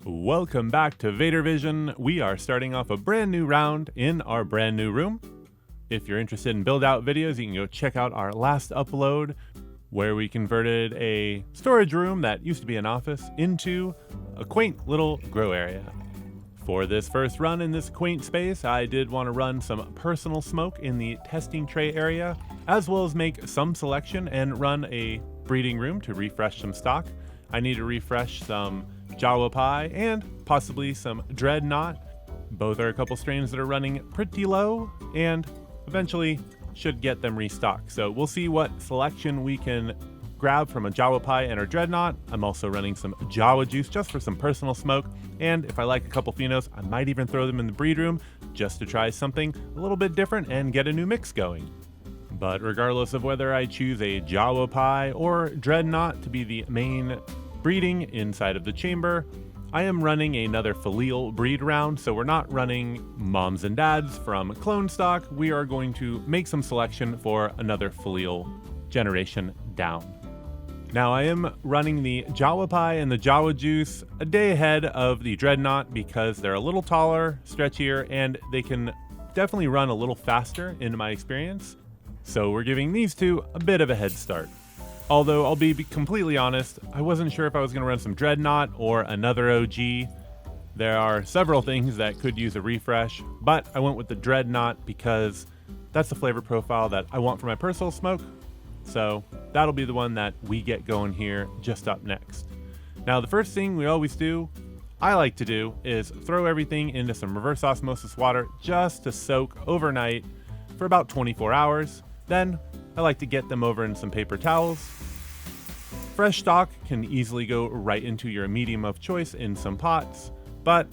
Welcome back to VaderVision. We are starting off a brand new round in our brand new room. If you're interested in build out videos, you can go check out our last upload where we converted a storage room that used to be an office into a quaint little grow area. For this first run in this quaint space, I did want to run some personal smoke in the testing tray area, as well as make some selection and run a breeding room to refresh some stock. I need to refresh some Jawa Pie and possibly some Dreadnought. Both are a couple strains that are running pretty low and eventually should get them restocked. So we'll see what selection we can grab from a Jawa Pie and our Dreadnought. I'm also running some Jawa juice just for some personal smoke. And if I like a couple phenos, I might even throw them in the breed room just to try something a little bit different and get a new mix going. But regardless of whether I choose a Jawa Pie or Dreadnought to be the main breeding inside of the chamber, I am running another filial breed round, so we're not running moms and dads from clone stock. We are going to make some selection for another filial generation down. Now I am running the Jawa Pie and the Jawa Juice a day ahead of the Dreadnought because they're a little taller, stretchier, and they can definitely run a little faster in my experience. So we're giving these two a bit of a head start. Although I'll be completely honest, I wasn't sure if I was going to run some Dreadnought or another OG. There are several things that could use a refresh, but I went with the Dreadnought because that's the flavor profile that I want for my personal smoke. So that'll be the one that we get going here just up next. Now the first thing we always do, I like to do, is throw everything into some reverse osmosis water just to soak overnight for about 24 hours. Then I like to get them over in some paper towels. Fresh stock can easily go right into your medium of choice in some pots, but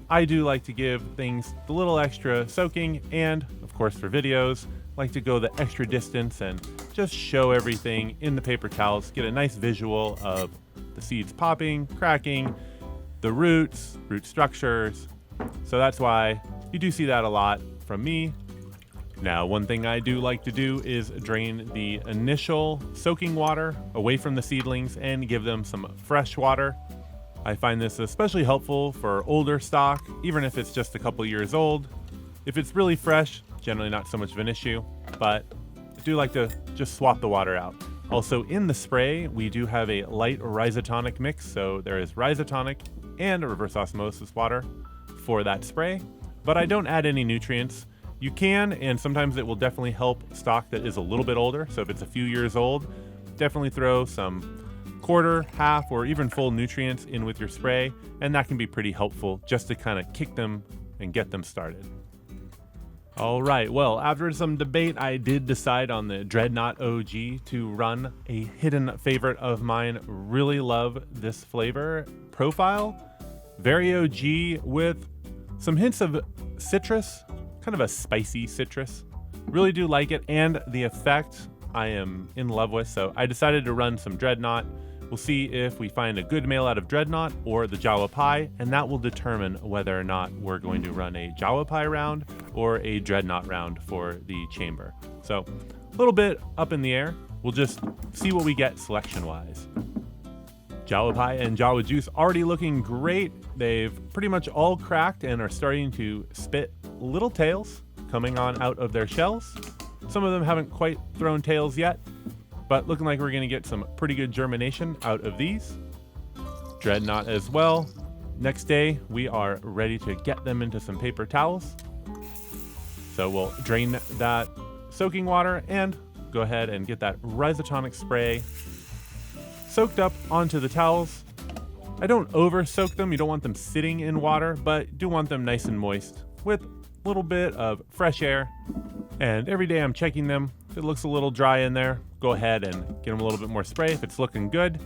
I do like to give things the little extra soaking, and of course for videos, like to go the extra distance and just show everything in the paper towels, get a nice visual of the seeds popping, cracking, the roots, root structures. So that's why you do see that a lot from me. Now, one thing I do like to do is drain the initial soaking water away from the seedlings and give them some fresh water. I find this especially helpful for older stock, even if it's just a couple years old. If it's really fresh, generally not so much of an issue, but I do like to just swap the water out. Also in the spray, we do have a light rhizotonic mix, so there is rhizotonic and a reverse osmosis water for that spray, but I don't add any nutrients. You can, and sometimes it will definitely help stock that is a little bit older. So if it's a few years old, definitely throw some quarter, half, or even full nutrients in with your spray, and that can be pretty helpful just to kind of kick them and get them started. All right, well, after some debate, I did decide on the Dreadnought OG to run a hidden favorite of mine. Really love this flavor profile. Very OG with some hints of citrus, kind of a spicy citrus. Really do like it, and the effect I am in love with, so I decided to run some Dreadnought. We'll see if we find a good male out of Dreadnought or the Jawa Pie, and that will determine whether or not we're going to run a Jawa Pie round or a Dreadnought round for the chamber. So a little bit up in the air. We'll just see what we get selection-wise. Jawa Pie and Jawa Juice already looking great. They've pretty much all cracked and are starting to spit little tails coming on out of their shells. Some of them haven't quite thrown tails yet, but looking like we're going to get some pretty good germination out of these. Dreadnought as well. Next day, we are ready to get them into some paper towels. So we'll drain that soaking water and go ahead and get that rhizotonic spray soaked up onto the towels. I don't over soak them. You don't want them sitting in water, but do want them nice and moist with a little bit of fresh air. And every day I'm checking them. If it looks a little dry in there, go ahead and get them a little bit more spray. If it's looking good,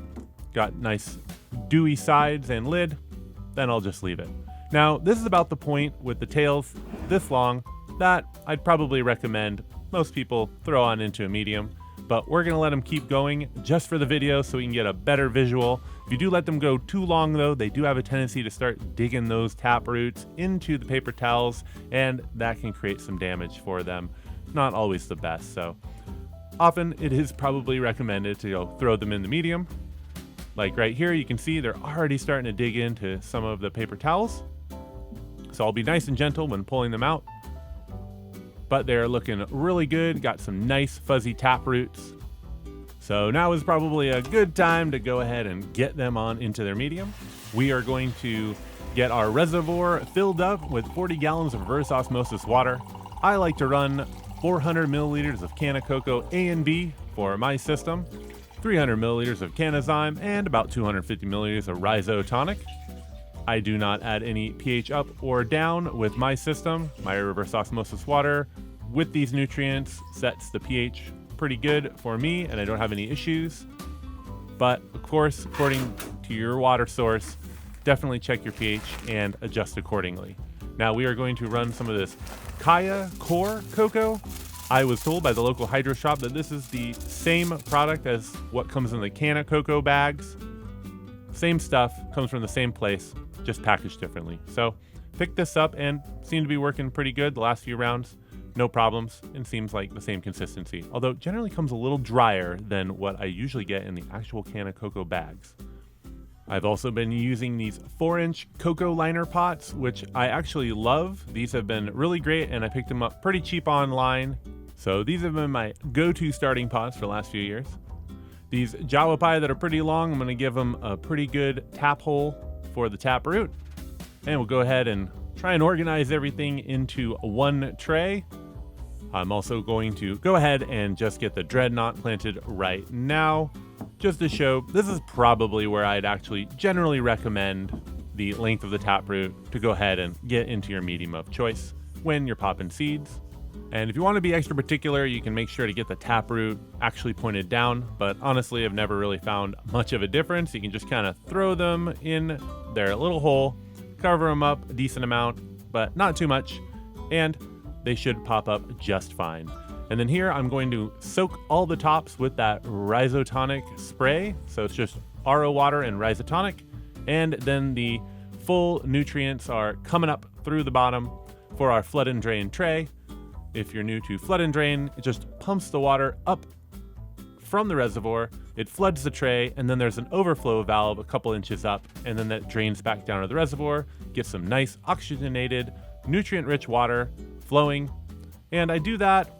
got nice dewy sides and lid, then I'll just leave it. Now, this is about the point with the tails this long that I'd probably recommend most people throw on into a medium, but we're gonna let them keep going just for the video so we can get a better visual. If you do let them go too long though, they do have a tendency to start digging those tap roots into the paper towels, and that can create some damage for them. Not always the best, so often it is probably recommended to throw them in the medium. Like right here, you can see they're already starting to dig into some of the paper towels. So I'll be nice and gentle when pulling them out. But they're looking really good, got some nice fuzzy tap roots. So now is probably a good time to go ahead and get them on into their medium. We are going to get our reservoir filled up with 40 gallons of reverse osmosis water. I like to run 400 milliliters of Canna Cocoa A and B for my system, 300 milliliters of Cannazyme, and about 250 milliliters of Rhizotonic. I do not add any pH up or down with my system. My reverse osmosis water with these nutrients sets the pH pretty good for me, and I don't have any issues. But of course, according to your water source, definitely check your pH and adjust accordingly. Now we are going to run some of this Kaya Core Cocoa. I was told by the local hydro shop that this is the same product as what comes in the Canna Cocoa bags. Same stuff, comes from the same place, just packaged differently. So picked this up and seemed to be working pretty good the last few rounds. No problems, and seems like the same consistency. Although it generally comes a little drier than what I usually get in the actual Canna Cocoa bags. I've also been using these 4-inch cocoa liner pots, which I actually love. These have been really great, and I picked them up pretty cheap online. So these have been my go-to starting pots for the last few years. These Jawapai that are pretty long, I'm going to give them a pretty good tap hole for the tap root. And we'll go ahead and try and organize everything into one tray. I'm also going to go ahead and just get the dreadnought planted right now, just to show this is probably where I'd actually generally recommend the length of the taproot to go ahead and get into your medium of choice when you're popping seeds. And if you want to be extra particular, you can make sure to get the taproot actually pointed down, but honestly, I've never really found much of a difference. You can just kind of throw them in their little hole, cover them up a decent amount, but not too much, and they should pop up just fine. And then here I'm going to soak all the tops with that Rhizotonic spray. So it's just RO water and Rhizotonic. And then the full nutrients are coming up through the bottom for our flood and drain tray. If you're new to flood and drain, it just pumps the water up from the reservoir. It floods the tray, and then there's an overflow valve a couple inches up, and then that drains back down to the reservoir, gets some nice oxygenated, nutrient-rich water flowing. And I do that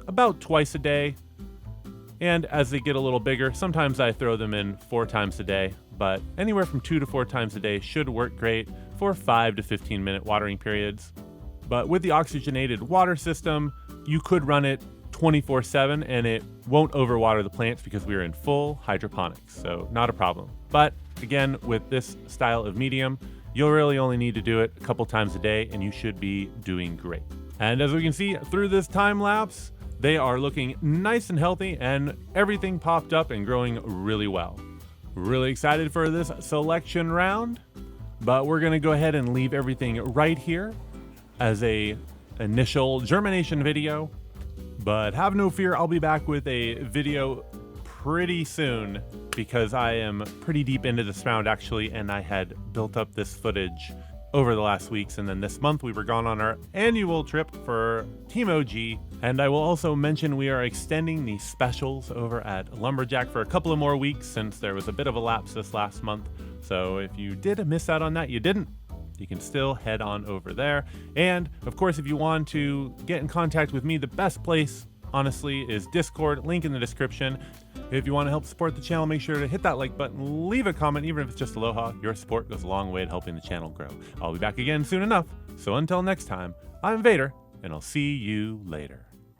about twice a day. And as they get a little bigger, sometimes I throw them in 4 times a day, but anywhere from 2 to 4 times a day should work great for 5 to 15 minute watering periods. But with the oxygenated water system, you could run it 24/7 and it won't overwater the plants because we are in full hydroponics, so not a problem. But again, with this style of medium, you'll really only need to do it a couple times a day and you should be doing great. And as we can see through this time lapse, they are looking nice and healthy and everything popped up and growing really well. Really excited for this selection round, but we're gonna go ahead and leave everything right here as a initial germination video. But have no fear, I'll be back with a video pretty soon because I am pretty deep into this round actually, and I had built up this footage over the last weeks, and then this month we were gone on our annual trip for Team OG. And I will also mention we are extending the specials over at Lumberjack for a couple of more weeks since there was a bit of a lapse this last month. So if you did miss out on that, you didn't. You can still head on over there. And of course, if you want to get in contact with me, the best place, honestly, is Discord, link in the description. If you want to help support the channel, make sure to hit that like button, leave a comment, even if it's just aloha. Your support goes a long way to helping the channel grow. I'll be back again soon enough. So until next time, I'm Vader, and I'll see you later.